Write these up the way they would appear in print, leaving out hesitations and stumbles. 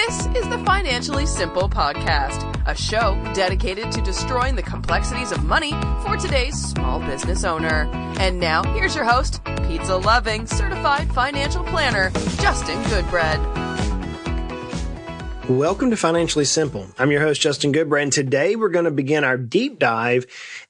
This is the Financially Simple Podcast, a show dedicated to destroying the complexities of money for today's small business owner. And now, here's your host, pizza-loving, certified financial planner, Justin Goodbread. Welcome to Financially Simple. I'm your host, Justin Goodbread, and today we're going to begin our deep dive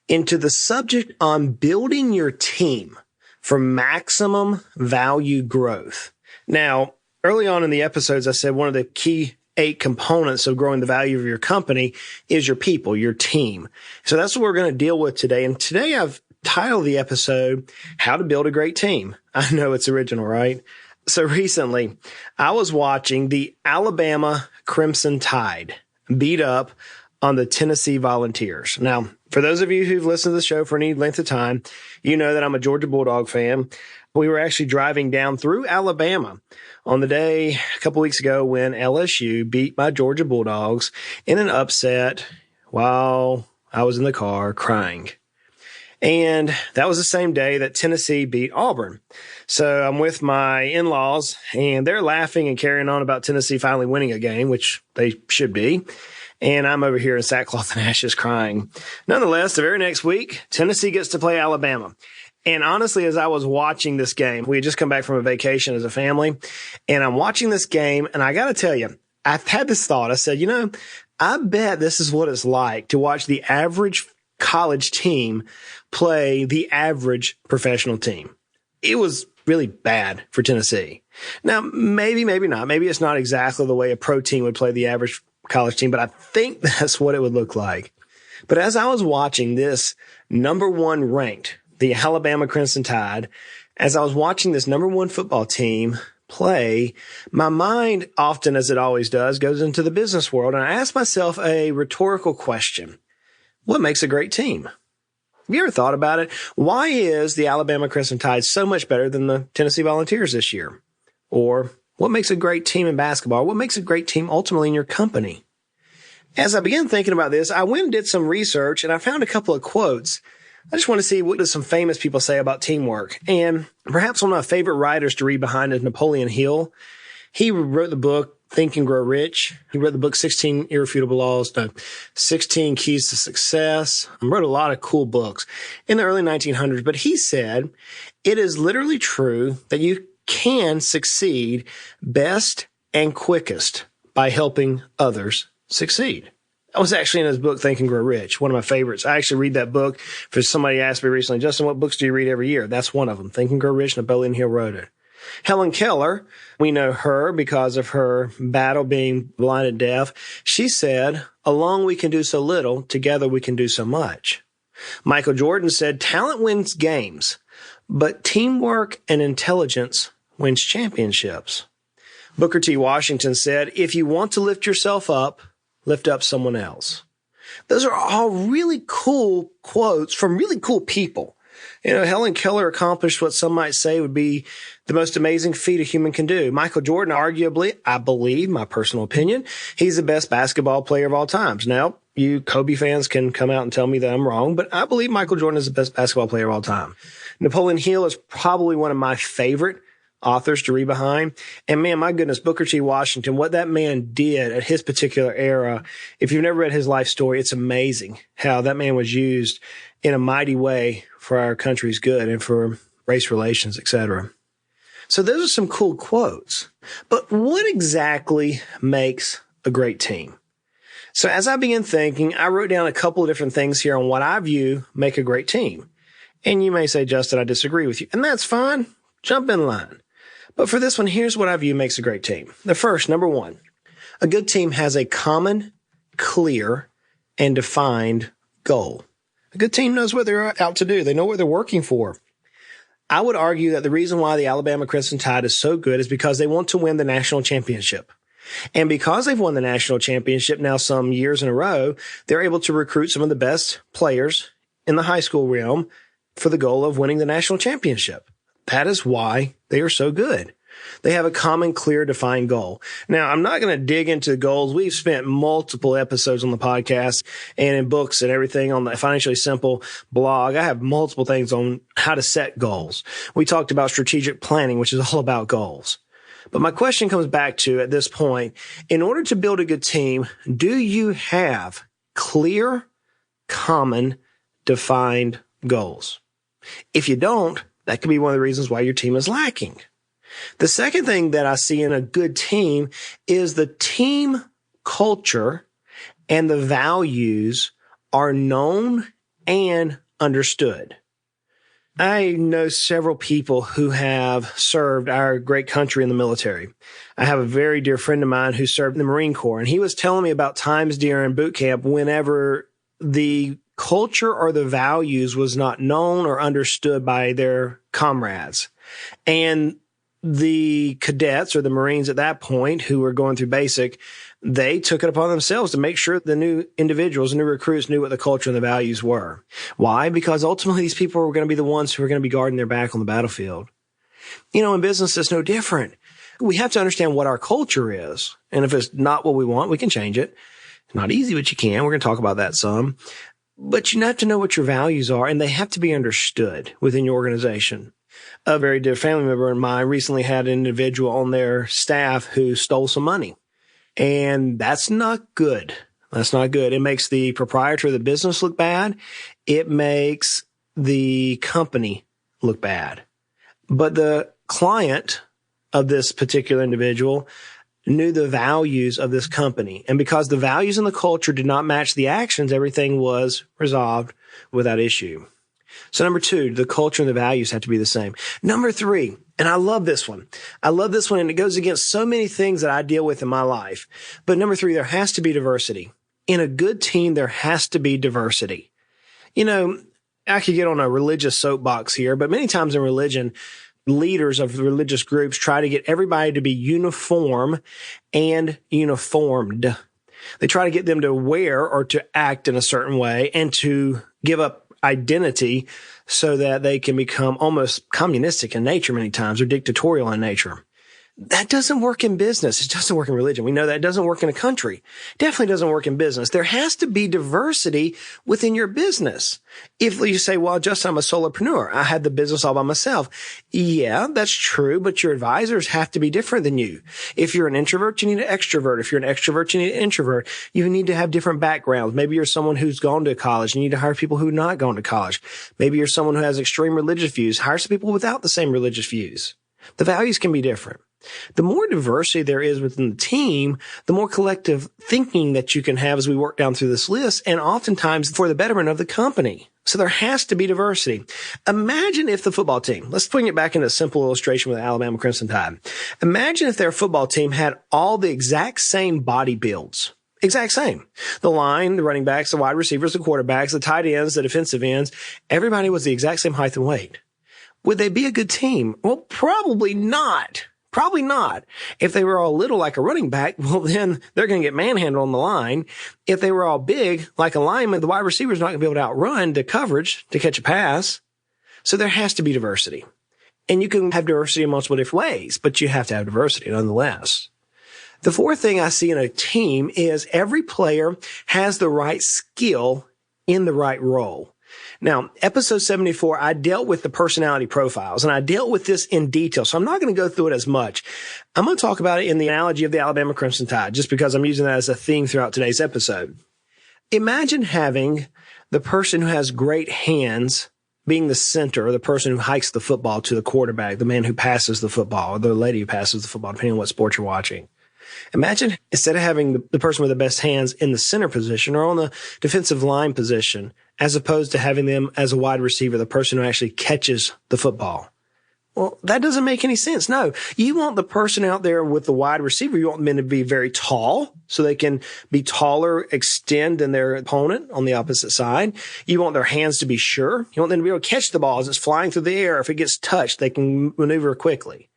into the subject on building your team for maximum value growth. Now, early on in the episodes, I said one of the key 8 components of growing the value of your company is your people, your team. So that's what we're going to deal with today. And today I've titled the episode, How to Build a Great Team. I know it's original, right? So recently, I was watching the Alabama Crimson Tide beat up on the Tennessee Volunteers. Now, for those of you who've listened to the show for any length of time, you know that I'm a Georgia Bulldog fan. We were actually driving down through Alabama on the day a couple weeks ago when LSU beat my Georgia Bulldogs in an upset while I was in the car crying. And that was the same day that Tennessee beat Auburn. So I'm with my in-laws, and they're laughing and carrying on about Tennessee finally winning a game, which they should be. And I'm over here in sackcloth and ashes crying. Nonetheless, the very next week, Tennessee gets to play Alabama. And honestly, as I was watching this game, we had just come back from a vacation as a family, and I'm watching this game, and I got to tell you, I've had this thought. I said, I bet this is what it's like to watch the average college team play the average professional team. It was really bad for Tennessee. Now, maybe not. Maybe it's not exactly the way a pro team would play the average college team, but I think that's what it would look like. But as I was watching this number 1 ranked, the Alabama Crimson Tide, as I was watching this number 1 football team play, my mind often, as it always does, goes into the business world. And I asked myself a rhetorical question. What makes a great team? Have you ever thought about it? Why is the Alabama Crimson Tide so much better than the Tennessee Volunteers this year? Or what makes a great team in basketball? What makes a great team ultimately in your company? As I began thinking about this, I went and did some research, and I found a couple of quotes. I just want to see what do some famous people say about teamwork. And perhaps one of my favorite writers to read behind is Napoleon Hill. He wrote the book Think and Grow Rich. He wrote the book 16 Irrefutable Laws, 16 Keys to Success. He wrote a lot of cool books in the early 1900s. But he said, it is literally true that you can succeed best and quickest by helping others succeed. That was actually in his book, Think and Grow Rich, one of my favorites. I actually read that book. For somebody asked me recently, Justin, what books do you read every year? That's one of them. Think and Grow Rich, Napoleon Hill wrote it. Helen Keller, we know her because of her battle being blind and deaf. She said, alone we can do so little, together we can do so much. Michael Jordan said, talent wins games, but teamwork and intelligence wins championships. Booker T. Washington said, if you want to lift yourself up, lift up someone else. Those are all really cool quotes from really cool people. Helen Keller accomplished what some might say would be the most amazing feat a human can do. Michael Jordan, arguably, I believe, my personal opinion, he's the best basketball player of all times. Now, you Kobe fans can come out and tell me that I'm wrong, but I believe Michael Jordan is the best basketball player of all time. Napoleon Hill is probably one of my favorite authors to read behind. And man, my goodness, Booker T. Washington, what that man did at his particular era, if you've never read his life story, it's amazing how that man was used in a mighty way for our country's good and for race relations, etc. So those are some cool quotes. But what exactly makes a great team? So as I began thinking, I wrote down a couple of different things here on what I view make a great team. And you may say, Justin, I disagree with you. And that's fine. Jump in line. But for this one, here's what I view makes a great team. The first, number 1, a good team has a common, clear, and defined goal. A good team knows what they're out to do. They know what they're working for. I would argue that the reason why the Alabama Crimson Tide is so good is because they want to win the national championship. And because they've won the national championship now some years in a row, they're able to recruit some of the best players in the high school realm for the goal of winning the national championship. That is why they are so good. They have a common, clear, defined goal. Now, I'm not going to dig into the goals. We've spent multiple episodes on the podcast and in books and everything on the Financially Simple blog. I have multiple things on how to set goals. We talked about strategic planning, which is all about goals. But my question comes back to, at this point, in order to build a good team, do you have clear, common, defined goals? If you don't, that could be one of the reasons why your team is lacking. The second thing that I see in a good team is the team culture and the values are known and understood. I know several people who have served our great country in the military. I have a very dear friend of mine who served in the Marine Corps, and he was telling me about times during boot camp whenever the culture or the values was not known or understood by their comrades. And the cadets or the Marines at that point who were going through basic, they took it upon themselves to make sure the new individuals, new recruits knew what the culture and the values were. Why? Because ultimately these people were going to be the ones who were going to be guarding their back on the battlefield. In business, it's no different. We have to understand what our culture is. And if it's not what we want, we can change it. It's not easy, but you can. We're going to talk about that some. But you have to know what your values are, and they have to be understood within your organization. A very dear family member of mine recently had an individual on their staff who stole some money. And that's not good. That's not good. It makes the proprietor of the business look bad. It makes the company look bad. But the client of this particular individual knew the values of this company. And because the values and the culture did not match the actions, everything was resolved without issue. So number 2, the culture and the values have to be the same. Number 3, and I love this one. And it goes against so many things that I deal with in my life. But number 3, there has to be diversity. In a good team, there has to be diversity. I could get on a religious soapbox here, but many times in religion, leaders of religious groups try to get everybody to be uniform and uniformed. They try to get them to wear or to act in a certain way and to give up identity so that they can become almost communistic in nature many times or dictatorial in nature. That doesn't work in business. It doesn't work in religion. We know that it doesn't work in a country. Definitely doesn't work in business. There has to be diversity within your business. If you say, well, Justin, I'm a solopreneur. I had the business all by myself. Yeah, that's true, but your advisors have to be different than you. If you're an introvert, you need an extrovert. If you're an extrovert, you need an introvert. You need to have different backgrounds. Maybe you're someone who's gone to college. You need to hire people who have not gone to college. Maybe you're someone who has extreme religious views. Hire some people without the same religious views. The values can be different. The more diversity there is within the team, the more collective thinking that you can have as we work down through this list, and oftentimes for the betterment of the company. So there has to be diversity. Imagine if the football team, let's bring it back into a simple illustration with Alabama Crimson Tide. Imagine if their football team had all the exact same body builds. Exact same. The line, the running backs, the wide receivers, the quarterbacks, the tight ends, the defensive ends, everybody was the exact same height and weight. Would they be a good team? Well, probably not. Probably not. If they were all little like a running back, well, then they're going to get manhandled on the line. If they were all big like a lineman, the wide receiver's not going to be able to outrun the coverage to catch a pass. So there has to be diversity. And you can have diversity in multiple different ways, but you have to have diversity nonetheless. The fourth thing I see in a team is every player has the right skill in the right role. Now, episode 74, I dealt with the personality profiles, and I dealt with this in detail, so I'm not going to go through it as much. I'm going to talk about it in the analogy of the Alabama Crimson Tide, just because I'm using that as a theme throughout today's episode. Imagine having the person who has great hands being the center, or the person who hikes the football to the quarterback, the man who passes the football, or the lady who passes the football, depending on what sport you're watching. Imagine instead of having the person with the best hands in the center position or on the defensive line position, as opposed to having them as a wide receiver, the person who actually catches the football. Well, that doesn't make any sense. No, you want the person out there with the wide receiver. You want them to be very tall so they can be taller, extend than their opponent on the opposite side. You want their hands to be sure. You want them to be able to catch the ball as it's flying through the air. If it gets touched, they can maneuver quickly.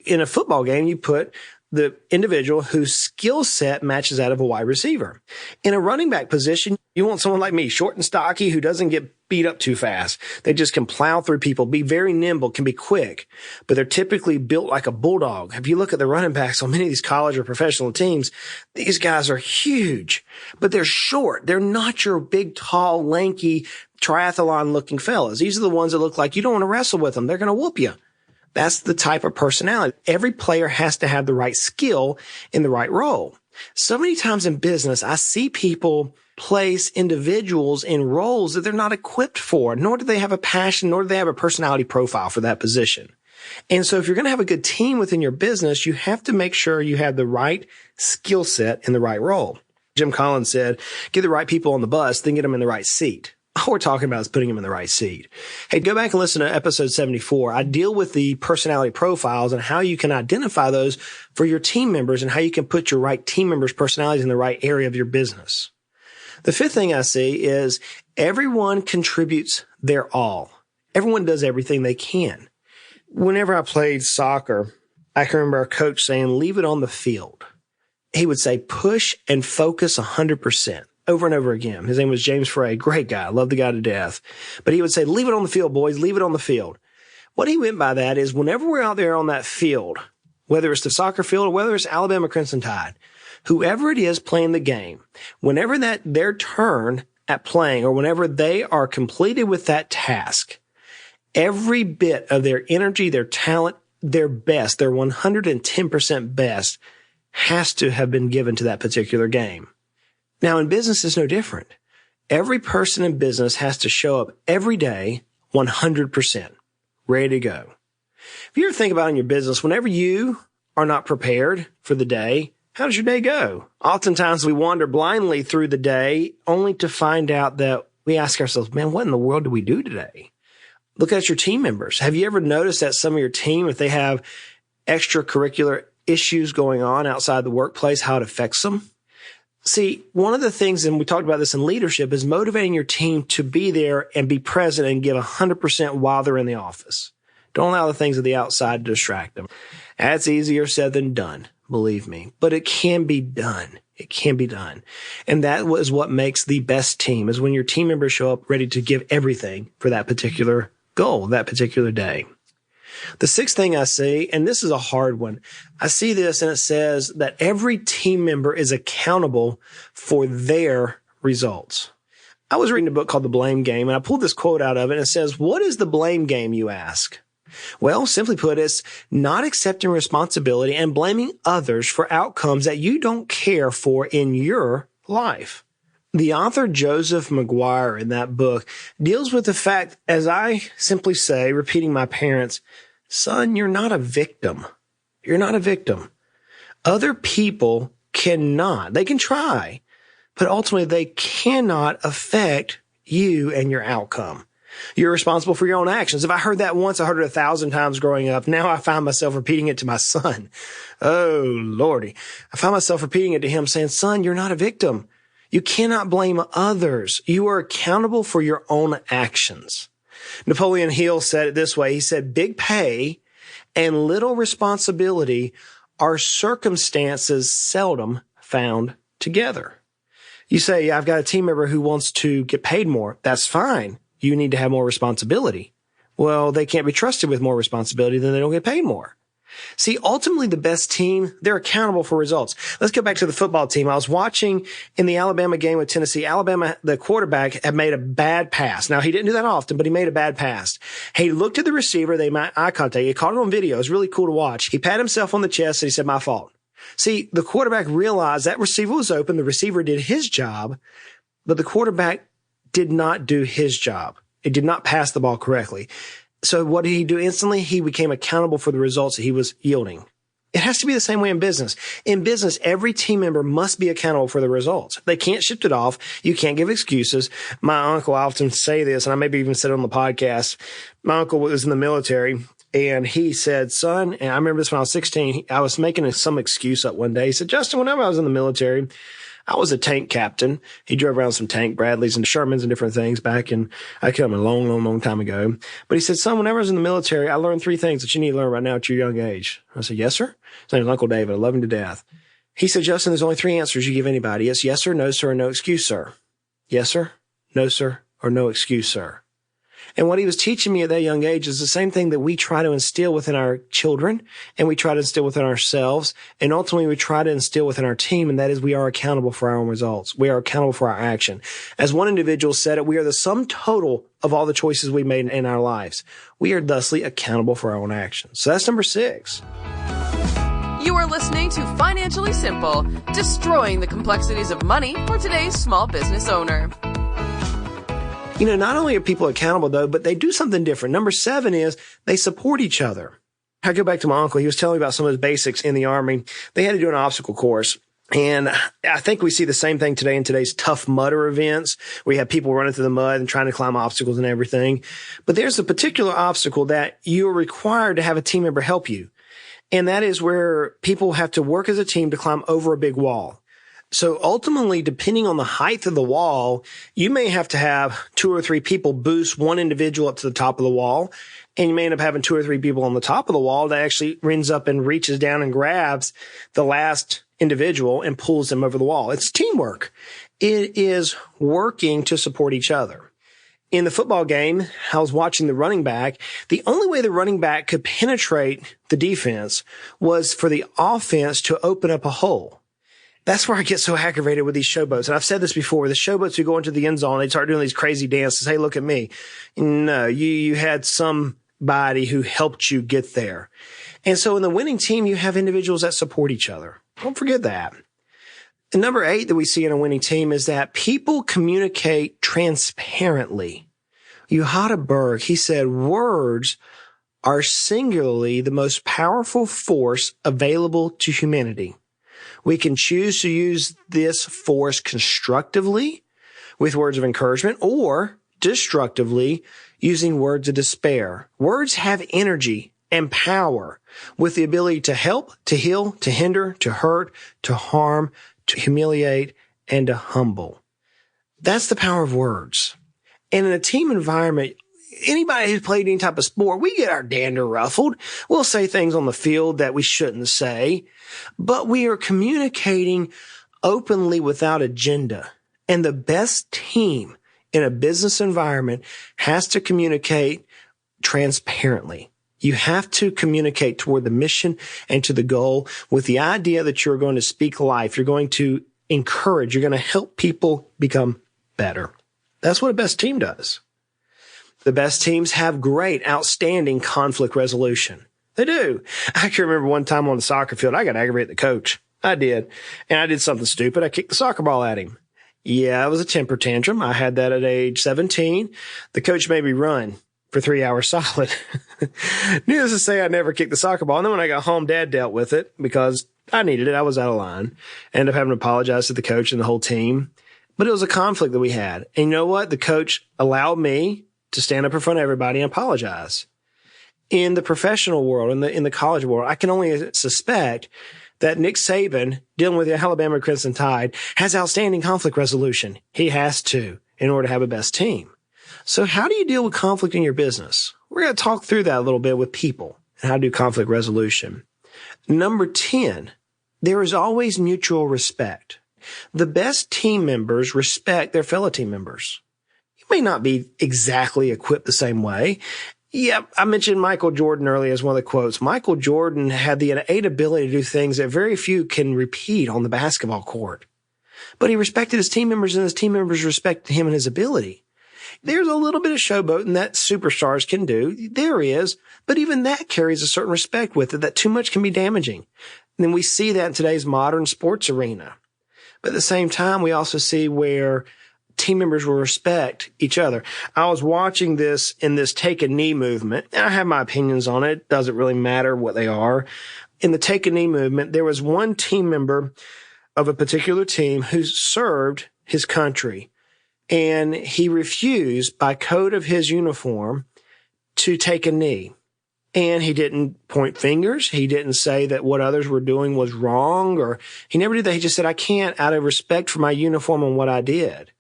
In a football game, you put the individual whose skill set matches that of a wide receiver. In a running back position, you want someone like me, short and stocky, who doesn't get beat up too fast. They just can plow through people, be very nimble, can be quick, but they're typically built like a bulldog. If you look at the running backs on many of these college or professional teams, these guys are huge, but they're short. They're not your big, tall, lanky, triathlon-looking fellas. These are the ones that look like you don't want to wrestle with them. They're going to whoop you. That's the type of personality. Every player has to have the right skill in the right role. So many times in business, I see people place individuals in roles that they're not equipped for, nor do they have a passion, nor do they have a personality profile for that position. And so if you're going to have a good team within your business, you have to make sure you have the right skill set in the right role. Jim Collins said, get the right people on the bus, then get them in the right seat. All we're talking about is putting them in the right seat. Hey, go back and listen to episode 74. I deal with the personality profiles and how you can identify those for your team members and how you can put your right team members' personalities in the right area of your business. The fifth thing I see is everyone contributes their all. Everyone does everything they can. Whenever I played soccer, I can remember our coach saying, leave it on the field. He would say, push and focus 100%. Over and over again. His name was James Frey. Great guy. Love the guy to death. But he would say, leave it on the field, boys. Leave it on the field. What he meant by that is whenever we're out there on that field, whether it's the soccer field or whether it's Alabama Crimson Tide, whoever it is playing the game, whenever that their turn at playing or whenever they are completed with that task, every bit of their energy, their talent, their best, their 110% best has to have been given to that particular game. Now, in business, it's no different. Every person in business has to show up every day 100%, ready to go. If you ever think about in your business, whenever you are not prepared for the day, how does your day go? Oftentimes, we wander blindly through the day only to find out that we ask ourselves, man, what in the world did we do today? Look at your team members. Have you ever noticed that some of your team, if they have extracurricular issues going on outside the workplace, how it affects them? See, one of the things, and we talked about this in leadership, is motivating your team to be there and be present and give 100% while they're in the office. Don't allow the things of the outside to distract them. That's easier said than done, believe me. But it can be done. It can be done. And that is what makes the best team, is when your team members show up ready to give everything for that particular goal, that particular day. The sixth thing I see, and this is a hard one, I see this and it says that every team member is accountable for their results. I was reading a book called The Blame Game, and I pulled this quote out of it, and it says, what is the blame game, you ask? Well, simply put, it's not accepting responsibility and blaming others for outcomes that you don't care for in your life. The author Joseph McGuire in that book deals with the fact, as I simply say, repeating my parents, son, you're not a victim. You're not a victim. Other people cannot. They can try, but ultimately they cannot affect you and your outcome. You're responsible for your own actions. If I heard that once, I heard it 1,000 times growing up. Now I find myself repeating it to my son. Oh, Lordy. I find myself repeating it to him saying, son, you're not a victim. You cannot blame others. You are accountable for your own actions. Napoleon Hill said it this way. He said, big pay and little responsibility are circumstances seldom found together. You say, I've got a team member who wants to get paid more. That's fine. You need to have more responsibility. Well, they can't be trusted with more responsibility, then they don't get paid more. See, ultimately, the best team, they're accountable for results. Let's go back to the football team. I was watching in the Alabama game with Tennessee. Alabama, the quarterback, had made a bad pass. Now, he didn't do that often, but he made a bad pass. He looked at the receiver. They made eye contact. He caught it on video. It was really cool to watch. He patted himself on the chest and he said, my fault. See, the quarterback realized that receiver was open. The receiver did his job, but the quarterback did not do his job. It did not pass the ball correctly. So what did he do instantly? He became accountable for the results that he was yielding. It has to be the same way in business. In business, every team member must be accountable for the results. They can't shift it off. You can't give excuses. My uncle, I often say this, and I maybe even said it on the podcast. My uncle was in the military, and he said, son, and I remember this when I was 16, I was making some excuse up one day. He said, Justin, whenever I was in the military, I was a tank captain. He drove around some tank Bradleys and Shermans and different things back in, I came a long time ago. But he said, son, whenever I was in the military, I learned 3 things that you need to learn right now at your young age. I said, yes, sir. His name is Uncle David. I love him to death. He said, Justin, there's only 3 answers you give anybody. It's yes, sir, no, sir, or no excuse, sir. Yes, sir, no, sir, or no excuse, sir. And what he was teaching me at that young age is the same thing that we try to instill within our children, and we try to instill within ourselves, and ultimately we try to instill within our team, and that is we are accountable for our own results. We are accountable for our action. As one individual said it, we are the sum total of all the choices we made in our lives. We are thusly accountable for our own actions. So that's number 6. You are listening to Financially Simple, destroying the complexities of money for today's small business owner. Not only are people accountable, though, but they do something different. Number 7 is they support each other. I go back to my uncle. He was telling me about some of his basics in the Army. They had to do an obstacle course. And I think we see the same thing today in today's Tough Mudder events, where you have people running through the mud and trying to climb obstacles and everything. But there's a particular obstacle that you are required to have a team member help you. And that is where people have to work as a team to climb over a big wall. So ultimately, depending on the height of the wall, you may have to have 2 or 3 people boost one individual up to the top of the wall. And you may end up having 2 or 3 people on the top of the wall that actually runs up and reaches down and grabs the last individual and pulls them over the wall. It's teamwork. It is working to support each other. In the football game, I was watching the running back. The only way the running back could penetrate the defense was for the offense to open up a hole. That's where I get so aggravated with these showboats. And I've said this before. The showboats who go into the end zone, they start doing these crazy dances. Hey, look at me. No, you had somebody who helped you get there. And so in the winning team, you have individuals that support each other. Don't forget that. And number 8 that we see in a winning team is that people communicate transparently. Yuhata Berg, he said, words are singularly the most powerful force available to humanity. We can choose to use this force constructively with words of encouragement or destructively using words of despair. Words have energy and power with the ability to help, to heal, to hinder, to hurt, to harm, to humiliate, and to humble. That's the power of words. And in a team environment, anybody who's played any type of sport, we get our dander ruffled. We'll say things on the field that we shouldn't say, but we are communicating openly without agenda. And the best team in a business environment has to communicate transparently. You have to communicate toward the mission and to the goal with the idea that you're going to speak life. You're going to encourage. You're going to help people become better. That's what a best team does. The best teams have great, outstanding conflict resolution. They do. I can remember one time on the soccer field, I got aggravated at the coach. I did. And I did something stupid. I kicked the soccer ball at him. Yeah, it was a temper tantrum. I had that at age 17. The coach made me run for 3 hours solid. Needless to say, I never kicked the soccer ball. And then when I got home, Dad dealt with it because I needed it. I was out of line. I ended up having to apologize to the coach and the whole team. But it was a conflict that we had. And you know what? The coach allowed me to stand up in front of everybody and apologize. In the professional world, in the college world, I can only suspect that Nick Saban, dealing with the Alabama Crimson Tide, has outstanding conflict resolution. He has to in order to have a best team. So how do you deal with conflict in your business? We're going to talk through that a little bit with people and how to do conflict resolution. Number 10, there is always mutual respect. The best team members respect their fellow team members. You may not be exactly equipped the same way. Yeah, I mentioned Michael Jordan earlier as one of the quotes. Michael Jordan had the innate ability to do things that very few can repeat on the basketball court. But he respected his team members, and his team members respected him and his ability. There's a little bit of showboating that superstars can do. There is. But even that carries a certain respect with it, that too much can be damaging. And then we see that in today's modern sports arena. But at the same time, we also see where team members will respect each other. I was watching this in this take a knee movement, and I have my opinions on it. It doesn't really matter what they are. In the take a knee movement, there was one team member of a particular team who served his country, and he refused by code of his uniform to take a knee. And he didn't point fingers. He didn't say that what others were doing was wrong, or he never did that. He just said, I can't, out of respect for my uniform and what I did.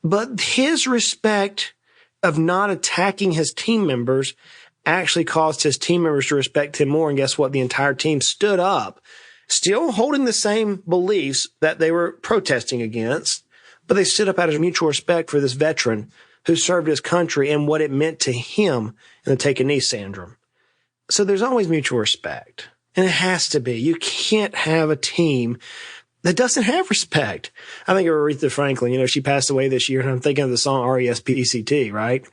But his respect of not attacking his team members actually caused his team members to respect him more. And guess what? The entire team stood up, still holding the same beliefs that they were protesting against, but they stood up out of mutual respect for this veteran who served his country and what it meant to him in the take a knee syndrome. So there's always mutual respect. And it has to be. You can't have a team that doesn't have respect. I think of Aretha Franklin. She passed away this year, and I'm thinking of the song R.E.S.P.E.C.T., right?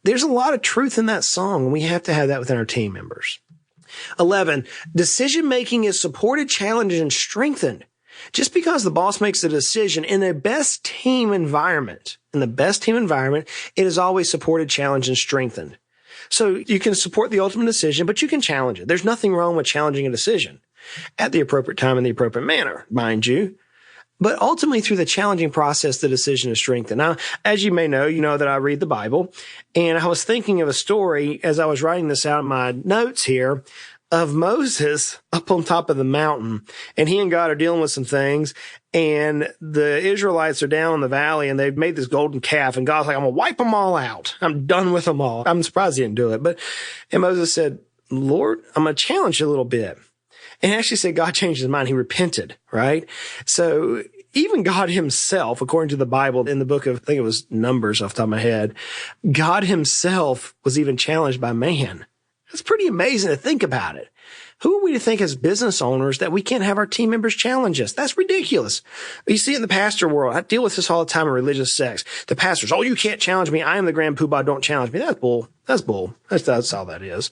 There's a lot of truth in that song, and we have to have that within our team members. 11, decision-making is supported, challenged, and strengthened. Just because the boss makes a decision in the best team environment, it is always supported, challenged, and strengthened. So you can support the ultimate decision, but you can challenge it. There's nothing wrong with challenging a decision at the appropriate time in the appropriate manner, mind you. But ultimately, through the challenging process, the decision is strengthened. Now, as you may know, you know that I read the Bible, and I was thinking of a story as I was writing this out in my notes here of Moses up on top of the mountain, and he and God are dealing with some things, and the Israelites are down in the valley, and they've made this golden calf, and God's like, I'm going to wipe them all out. I'm done with them all. I'm surprised he didn't do it. And Moses said, Lord, I'm going to challenge you a little bit. And actually said God changed his mind. He repented, right? So even God himself, according to the Bible in the book of, I think it was Numbers off the top of my head, God himself was even challenged by man. It's pretty amazing to think about it. Who are we to think as business owners that we can't have our team members challenge us? That's ridiculous. You see it in the pastor world. I deal with this all the time in religious sects. The pastors, you can't challenge me. I am the grand poobah. Don't challenge me. That's bull. That's bull. That's all that is.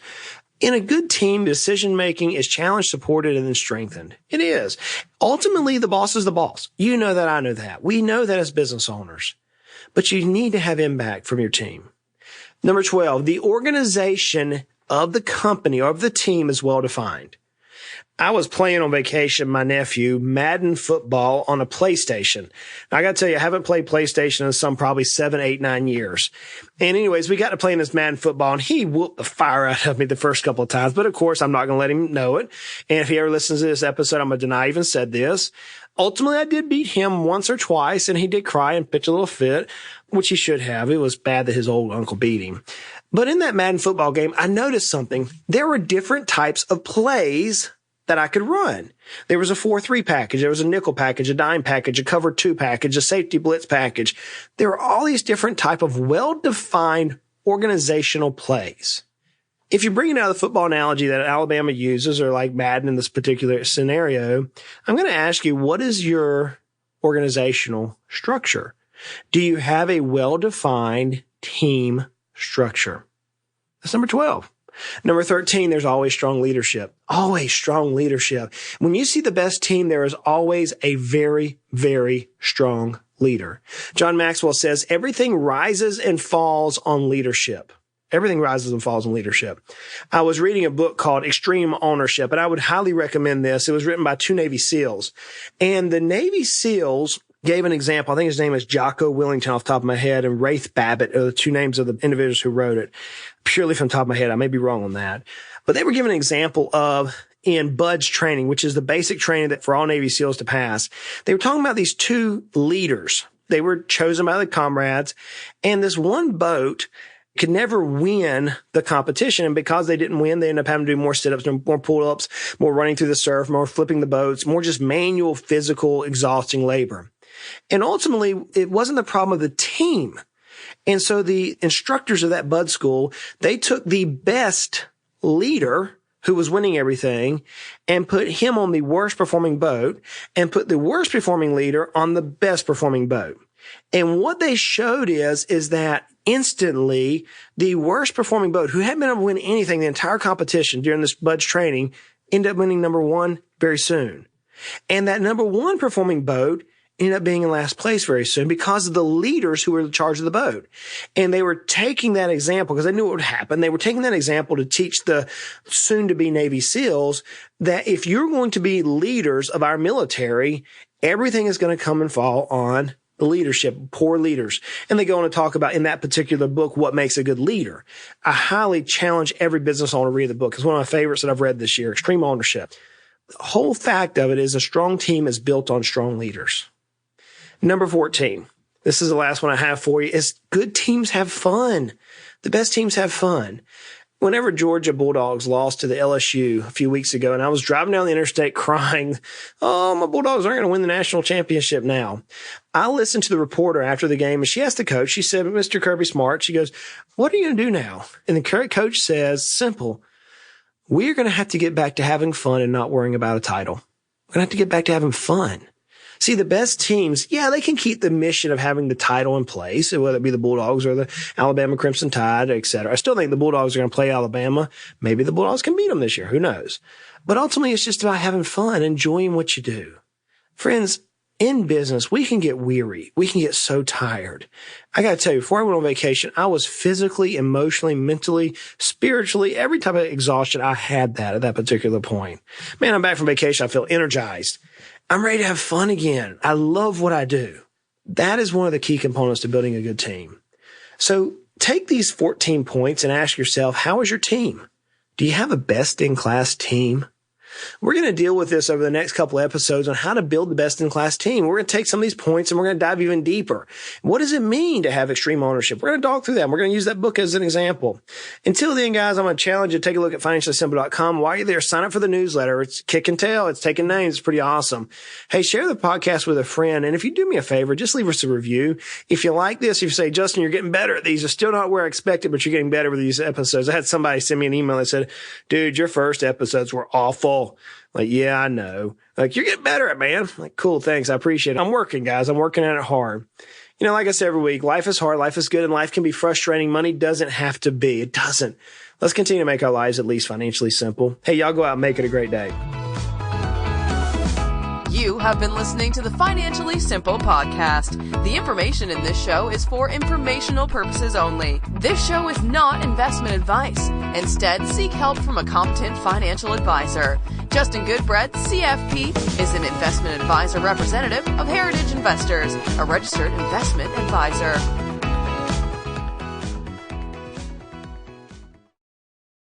In a good team, decision-making is challenged, supported, and then strengthened. It is. Ultimately, the boss is the boss. You know that. I know that. We know that as business owners. But you need to have impact from your team. Number 12, the organization of the company or of the team is well defined. I was playing on vacation, my nephew, Madden football on a PlayStation. Now, I got to tell you, I haven't played PlayStation in some probably 7, 8, 9 years. And anyways, we got to play in this Madden football, and he whooped the fire out of me the first couple of times. But of course, I'm not going to let him know it. And if he ever listens to this episode, I'm going to deny I even said this. Ultimately, I did beat him once or twice, and he did cry and pitch a little fit, which he should have. It was bad that his old uncle beat him. But in that Madden football game, I noticed something. There were different types of plays that I could run. There was a 4-3 package. There was a nickel package, a dime package, a cover 2 package, a safety blitz package. There were all these different type of well-defined organizational plays. If you bring it out of the football analogy that Alabama uses, or like Madden in this particular scenario, I'm going to ask you, what is your organizational structure? Do you have a well-defined team structure? That's number 12. Number 13, there's always strong leadership. Always strong leadership. When you see the best team, there is always a very, very strong leader. John Maxwell says, everything rises and falls on leadership. Everything rises and falls on leadership. I was reading a book called Extreme Ownership, and I would highly recommend this. It was written by 2 Navy SEALs. And the Navy SEALs gave an example. I think his name is Jocko Willington off the top of my head, and Rafe Babbitt are the 2 names of the individuals who wrote it. Purely from the top of my head. I may be wrong on that. But they were given an example of in BUDS training, which is the basic training that for all Navy SEALs to pass. They were talking about these 2 leaders. They were chosen by the comrades, and this one boat could never win the competition. And because they didn't win, they ended up having to do more sit-ups, more pull-ups, more running through the surf, more flipping the boats, more just manual, physical, exhausting labor. And ultimately, it wasn't the problem of the team. And so the instructors of that BUD school, they took the best leader who was winning everything and put him on the worst performing boat and put the worst performing leader on the best performing boat. And what they showed is that instantly the worst performing boat, who hadn't been able to win anything the entire competition during this BUDS training, ended up winning number 1 very soon. And that number 1 performing boat ended up being in last place very soon because of the leaders who were in charge of the boat. And they were taking that example because they knew what would happen. They were taking that example to teach the soon-to-be Navy SEALs that if you're going to be leaders of our military, everything is going to come and fall on the leadership, poor leaders. And they go on to talk about in that particular book what makes a good leader. I highly challenge every business owner to read the book. It's one of my favorites that I've read this year, Extreme Ownership. The whole fact of it is a strong team is built on strong leaders. Number 14, this is the last one I have for you, is good teams have fun. The best teams have fun. Whenever Georgia Bulldogs lost to the LSU a few weeks ago, and I was driving down the interstate crying, oh, my Bulldogs aren't going to win the national championship now. I listened to the reporter after the game, and she asked the coach, she said, Mr. Kirby Smart, she goes, what are you going to do now? And the coach says, simple, we're going to have to get back to having fun and not worrying about a title. We're going to have to get back to having fun. See, the best teams, yeah, they can keep the mission of having the title in place, whether it be the Bulldogs or the Alabama Crimson Tide, et cetera. I still think the Bulldogs are going to play Alabama. Maybe the Bulldogs can beat them this year. Who knows? But ultimately, it's just about having fun, enjoying what you do. Friends, in business, we can get weary. We can get so tired. I got to tell you, before I went on vacation, I was physically, emotionally, mentally, spiritually, every type of exhaustion, I had that at that particular point. Man, I'm back from vacation. I feel energized. I'm ready to have fun again. I love what I do. That is one of the key components to building a good team. So take these 14 points and ask yourself, how is your team? Do you have a best-in-class team? We're going to deal with this over the next couple of episodes on how to build the best-in-class team. We're going to take some of these points and we're going to dive even deeper. What does it mean to have extreme ownership? We're going to talk through that. We're going to use that book as an example. Until then, guys, I'm going to challenge you to take a look at financiallysimple.com. While you're there, sign up for the newsletter. It's kick and tail. It's taking names. It's pretty awesome. Hey, share the podcast with a friend. And if you do me a favor, just leave us a review. If you like this, if you say, Justin, you're getting better at these. You're still not where I expected, but you're getting better with these episodes. I had somebody send me an email that said, dude, your first episodes were awful. Like, yeah, I know. Like, you're getting better at it, man. Like, cool, thanks. I appreciate it. I'm working, guys. I'm working at it hard. You know, like I said every week, life is hard, life is good, and life can be frustrating. Money doesn't have to be. It doesn't. Let's continue to make our lives at least financially simple. Hey, y'all go out and make it a great day. You have been listening to the Financially Simple podcast. The information in this show is for informational purposes only. This show is not investment advice. Instead, seek help from a competent financial advisor. Justin Goodbread, CFP, is an investment advisor representative of Heritage Investors, a registered investment advisor.